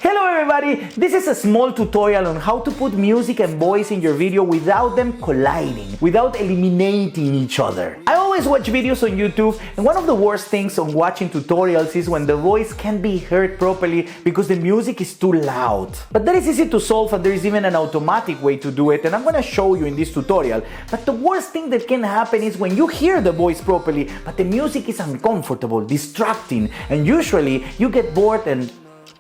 Hello everybody, this is a small tutorial on how to put music and voice in your video without them colliding, without eliminating each other. I always watch videos on YouTube, and one of the worst things on watching tutorials is when the voice can't be heard properly because the music is too loud. But that is easy to solve, and there is even an automatic way to do it, and I'm gonna show you in this tutorial. But the worst thing that can happen is when you hear the voice properly, but the music is uncomfortable, distracting, and usually you get bored and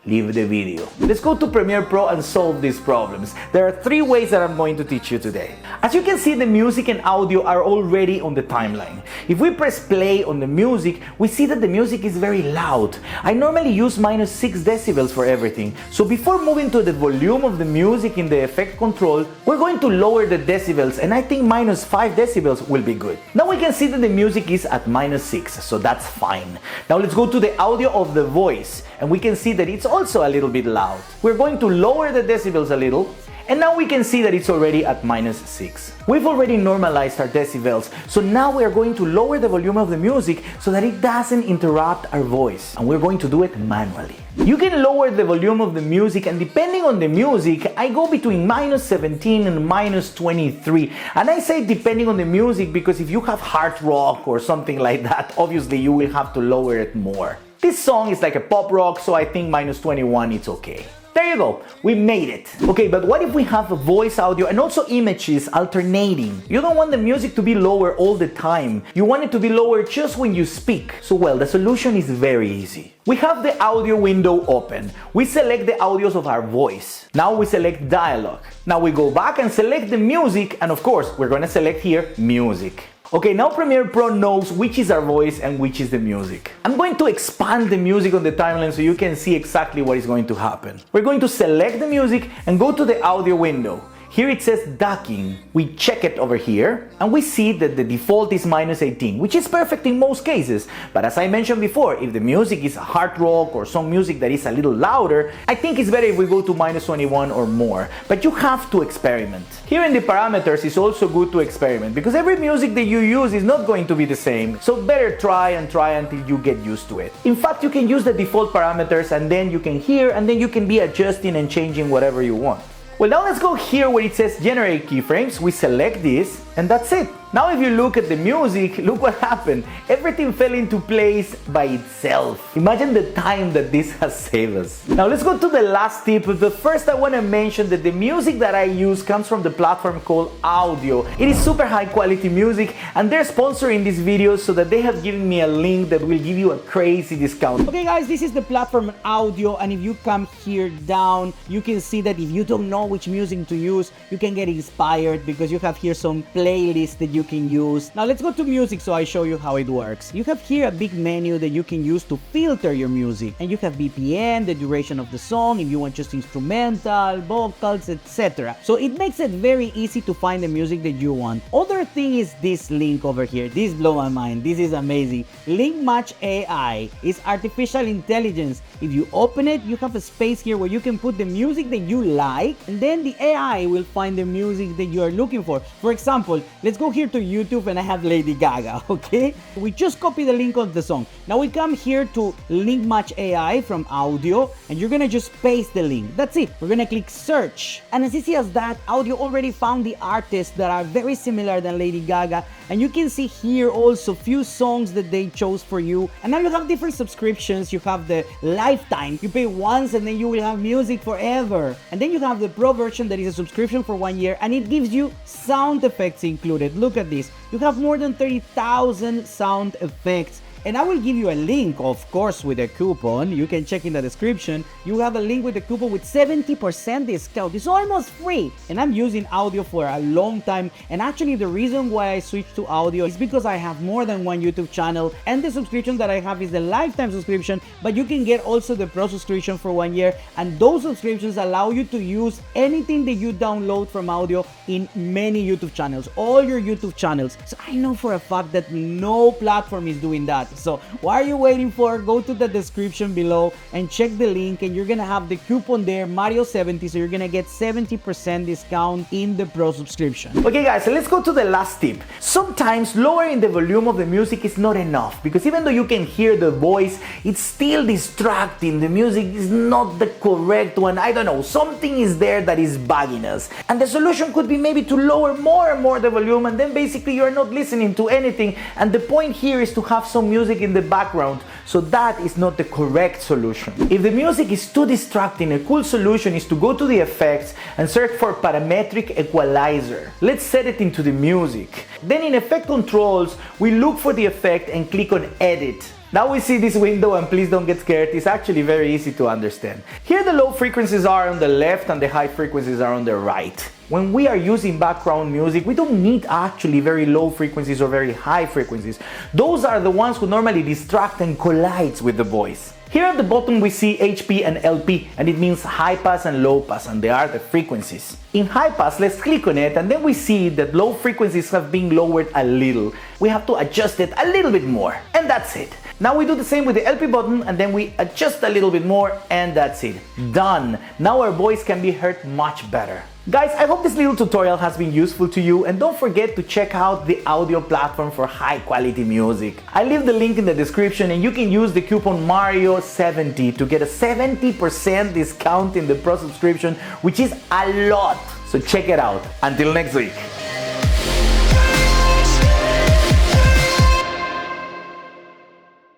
leave the video. Let's go to Premiere Pro and solve these problems. There are 3 ways that I'm going to teach you today. As you can see, the music and audio are already on the timeline. If we press play on the music, we see that the music is very loud. I normally use -6 decibels for everything. So before moving to the volume of the music in the effect control, we're going to lower the decibels, and I think -5 decibels will be good. Now we can see that the music is at -6, so that's fine. Now let's go to the audio of the voice, and we can see that it's also a little bit loud. We're going to lower the decibels a little, and now we can see that it's already at -6. We've already normalized our decibels, so now we are going to lower the volume of the music so that it doesn't interrupt our voice, and we're going to do it manually. You can lower the volume of the music, and depending on the music, I go between -17 and -23. And I say depending on the music because if you have hard rock or something like that, obviously you will have to lower it more. This song is like a pop rock, so I think -21 it's okay. There you go, we made it. Okay, but what if we have a voice audio and also images alternating? You don't want the music to be lower all the time. You want it to be lower just when you speak. So well, the solution is very easy. We have the audio window open. We select the audios of our voice. Now we select dialogue. Now we go back and select the music, and of course, we're gonna select here music. Okay, now Premiere Pro knows which is our voice and which is the music. I'm going to expand the music on the timeline so you can see exactly what is going to happen. We're going to select the music and go to the audio window. Here it says ducking. We check it over here, and we see that the default is -18, which is perfect in most cases. But as I mentioned before, if the music is hard rock or some music that is a little louder, I think it's better if we go to -21 or more. But you have to experiment. Here in the parameters, it's also good to experiment because every music that you use is not going to be the same. So better try until you get used to it. In fact, you can use the default parameters, and then you can hear, and then you can be adjusting and changing whatever you want. Well, now let's go here where it says generate keyframes. We select this, and that's it. Now if you look at the music, look what happened. Everything fell into place by itself. Imagine the time that this has saved us. Now let's go to the last tip, but first I want to mention that the music that I use comes from the platform called Audio. It is super high quality music, and they're sponsoring this video so that they have given me a link that will give you a crazy discount. Okay guys, this is the platform Audio, and if you come here down, you can see that if you don't know which music to use, you can get inspired because you have here some playlists that you can use. Now let's go to music so I show you how it works. You have here a big menu that you can use to filter your music, and you have BPM, the duration of the song, if you want just instrumental, vocals, etc. So it makes it very easy to find the music that you want. Other thing is this link over here. This blows my mind. This is amazing. Link Match AI is artificial intelligence. If you open it, you have a space here where you can put the music that you like, and then the AI will find the music that you are looking for. For example, let's go here to YouTube, and I have Lady Gaga, okay? We just copy the link of the song. Now we come here to Link Match AI from Audio, and you're gonna just paste the link. That's it. We're gonna click search. And as easy as that, Audio already found the artists that are very similar than Lady Gaga, and you can see here also few songs that they chose for you. And now you have different subscriptions. You have the lifetime. You pay once and then you will have music forever. And then you have the pro version that is a subscription for 1 year, and it gives you sound effects included. Look at this. You have more than 30,000 sound effects. And I will give you a link, of course, with a coupon. You can check in the description. You have a link with a coupon with 70% discount. It's almost free. And I'm using Audio for a long time. And actually, the reason why I switched to Audio is because I have more than one YouTube channel. And the subscription that I have is the lifetime subscription. But you can get also the pro subscription for 1 year. And those subscriptions allow you to use anything that you download from Audio in many YouTube channels. All your YouTube channels. So I know for a fact that no platform is doing that. So what are you waiting for? Go to the description below and check the link, and you're gonna have the coupon there, Mario70, so you're gonna get 70% discount in the Pro subscription. Okay guys, so let's go to the last tip. Sometimes lowering the volume of the music is not enough, because even though you can hear the voice, it's still distracting. The music is not the correct one. I don't know, something is there that is bugging us. And the solution could be maybe to lower more and more the volume, and then basically you're not listening to anything. And the point here is to have some music in the background, so that is not the correct solution. If the music is too distracting, a cool solution is to go to the effects and search for parametric equalizer. Let's set it into the music. Then in effect controls, we look for the effect and click on edit. Now we see this window, and please don't get scared, it's actually very easy to understand. Here the low frequencies are on the left and the high frequencies are on the right. When we are using background music, we don't need actually very low frequencies or very high frequencies. Those are the ones who normally distract and collides with the voice. Here at the bottom we see HP and LP, and it means high pass and low pass, and they are the frequencies. In high pass, let's click on it, and then we see that low frequencies have been lowered a little. We have to adjust it a little bit more, and that's it. Now we do the same with the LP button, and then we adjust a little bit more, and that's it. Done! Now our voice can be heard much better. Guys, I hope this little tutorial has been useful to you, and don't forget to check out the audio platform for high quality music. I leave the link in the description, and you can use the coupon Mario70 to get a 70% discount in the Pro subscription, which is a lot. So check it out. Until next week.